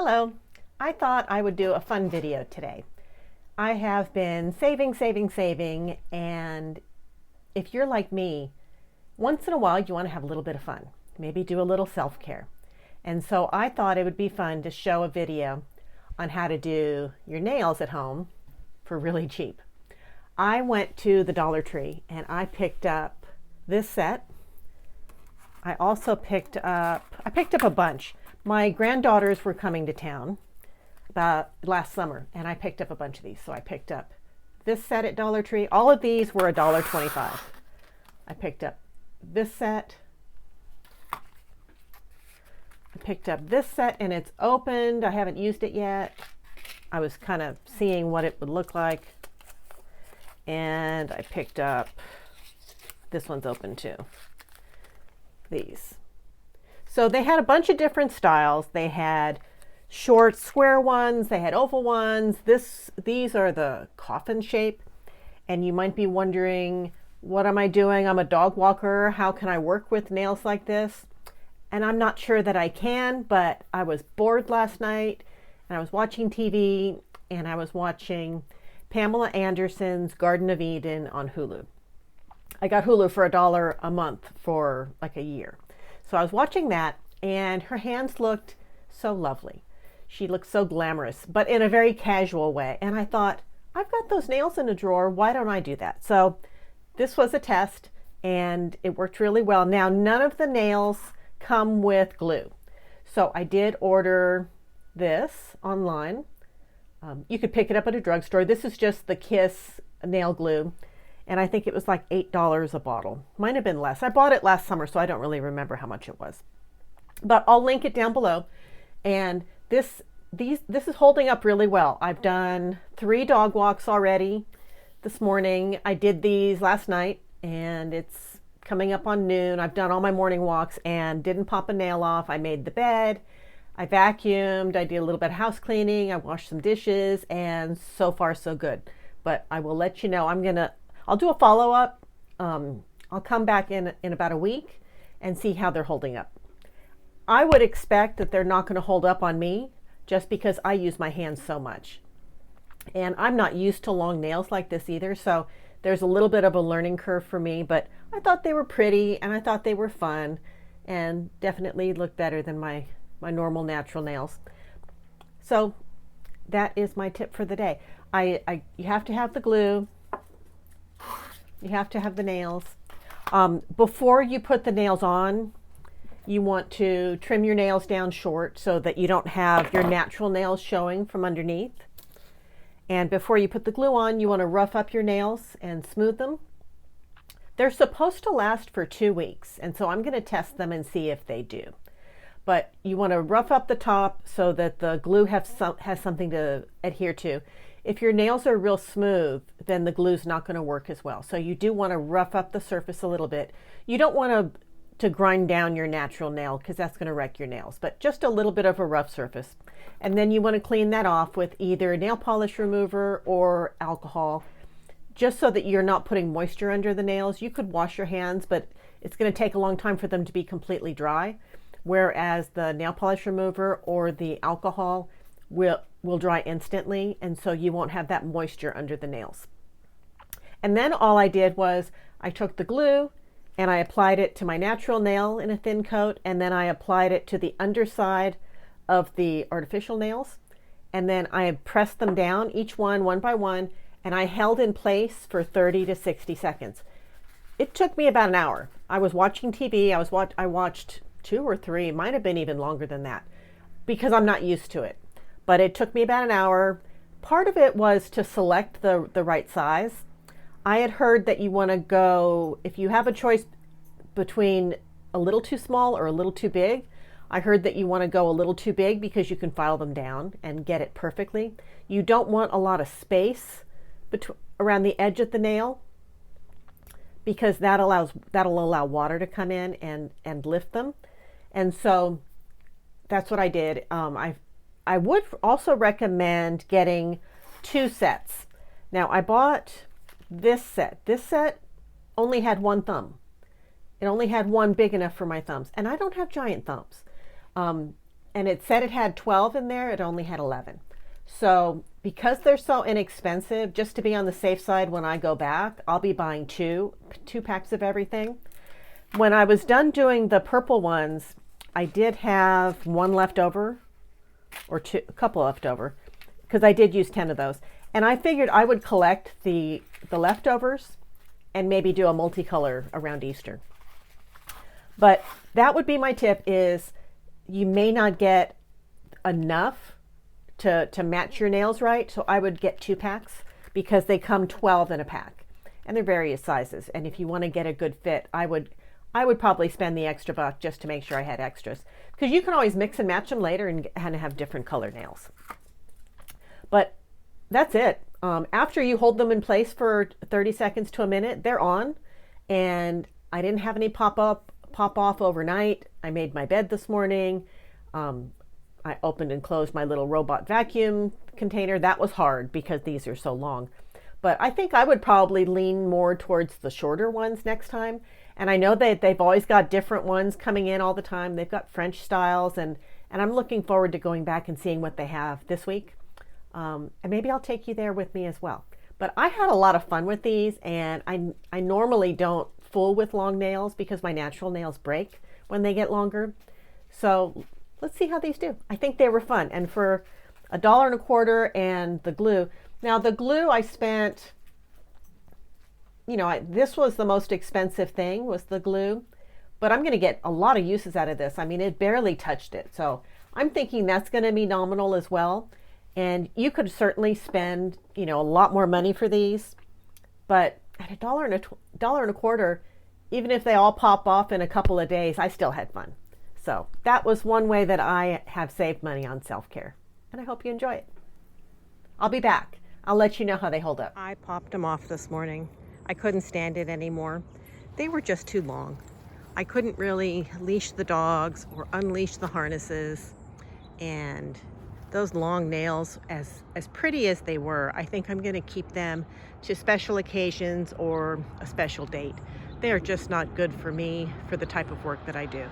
Hello. I thought I would do a fun video today. I have been saving, and if you're like me, once in a while you want to have a little bit of fun. Maybe do a little self-care. And so I thought it would be fun to show a video on how to do your nails at home for really cheap. I went to the Dollar Tree and I picked up this set. I also picked up a bunch. My granddaughters were coming to town about last summer, and I picked up a bunch of these. So I picked up this set at Dollar Tree. All of these were $1.25. I picked up this set. I picked up this set, and it's opened. I haven't used it yet. I was kind of seeing what it would look like. And I picked up, this one's open too, these. So they had a bunch of different styles. They had short square ones, they had oval ones. These are the coffin shape. And you might be wondering, what am I doing? I'm a dog walker. How can I work with nails like this? And I'm not sure that I can, but I was bored last night and I was watching TV and I was watching Pamela Anderson's Garden of Eden on Hulu. I got Hulu for $1 a month for like a year. So I was watching that, and her hands looked so lovely. She looked so glamorous, but in a very casual way. And I thought, I've got those nails in a drawer. Why don't I do that? So this was a test, and it worked really well. Now, none of the nails come with glue. So I did order this online. You could pick it up at a drugstore. This is just the Kiss nail glue. And I think it was like $8 a bottle. Might have been less. I bought it last summer, so I don't really remember how much it was. But I'll link it down below. And this is holding up really well. I've done 3 dog walks already this morning. I did these last night, and it's coming up on noon. I've done all my morning walks and didn't pop a nail off. I made the bed. I vacuumed. I did a little bit of house cleaning. I washed some dishes, and so far so good. But I will let you know. I'll do a follow-up. I'll come back in about a week and see how they're holding up. I would expect that they're not going to hold up on me just because I use my hands so much. And I'm not used to long nails like this either, so there's a little bit of a learning curve for me, but I thought they were pretty and I thought they were fun and definitely look better than my normal natural nails. So that is my tip for the day. You have to have the glue. You have to have the nails. Before you put the nails on, you want to trim your nails down short so that you don't have your natural nails showing from underneath. And before you put the glue on, you want to rough up your nails and smooth them. They're supposed to last for 2 weeks, and so I'm going to test them and see if they do. But you want to rough up the top so that the glue has something to adhere to. If your nails are real smooth, then the glue's not going to work as well. So you do want to rough up the surface a little bit. You don't want to grind down your natural nail because that's going to wreck your nails, but just a little bit of a rough surface. And then you want to clean that off with either nail polish remover or alcohol, just so that you're not putting moisture under the nails. You could wash your hands, but it's going to take a long time for them to be completely dry, whereas the nail polish remover or the alcohol will dry instantly, and so you won't have that moisture under the nails. And then all I did was I took the glue and I applied it to my natural nail in a thin coat, and then I applied it to the underside of the artificial nails, and then I pressed them down, each one by one, and I held in place for 30 to 60 seconds. It took me about an hour. I was watching TV. I watched 2 or 3, might have been even longer than that, because I'm not used to it. But it took me about an hour. Part of it was to select the right size. I had heard that you want to go, if you have a choice between a little too small or a little too big, I heard that you want to go a little too big because you can file them down and get it perfectly. You don't want a lot of space around the edge of the nail because that'll allow water to come in and lift them. And so that's what I did. I would also recommend getting 2 sets. Now I bought this set. This set only had 1 thumb. It only had one big enough for my thumbs, and I don't have giant thumbs. and it said it had 12 in there, it only had 11. So because they're so inexpensive, just to be on the safe side when I go back, I'll be buying two packs of everything. When I was done doing the purple ones, I did have one left over, or a couple left over, because I did use 10 of those. And I figured I would collect the leftovers and maybe do a multicolor around Easter. But that would be my tip, is you may not get enough to match your nails right. So I would get 2 packs because they come 12 in a pack and they're various sizes. And if you want to get a good fit, I would probably spend the extra buck just to make sure I had extras, because you can always mix and match them later and have different color nails. But that's it. After you hold them in place for 30 seconds to a minute, they're on. And I didn't have any pop off overnight. I made my bed this morning. I opened and closed my little robot vacuum container. That was hard because these are so long. But I think I would probably lean more towards the shorter ones next time. And I know that they've always got different ones coming in all the time. They've got French styles, and I'm looking forward to going back and seeing what they have this week. And maybe I'll take you there with me as well. But I had a lot of fun with these, and I normally don't fool with long nails because my natural nails break when they get longer. So let's see how these do. I think they were fun. And for $1.25 and the glue. Now the glue I spent, this was the most expensive thing, was the glue, but I'm going to get a lot of uses out of this. I mean, it barely touched it. So I'm thinking that's going to be nominal as well. And you could certainly spend, a lot more money for these, but at $1.25, even if they all pop off in a couple of days, I still had fun. So that was one way that I have saved money on self-care, and I hope you enjoy it. I'll be back. I'll let you know how they hold up. I popped them off this morning. I couldn't stand it anymore. They were just too long. I couldn't really leash the dogs or unleash the harnesses, and those long nails, as pretty as they were, I think I'm going to keep them to special occasions or a special date. They are just not good for me for the type of work that I do.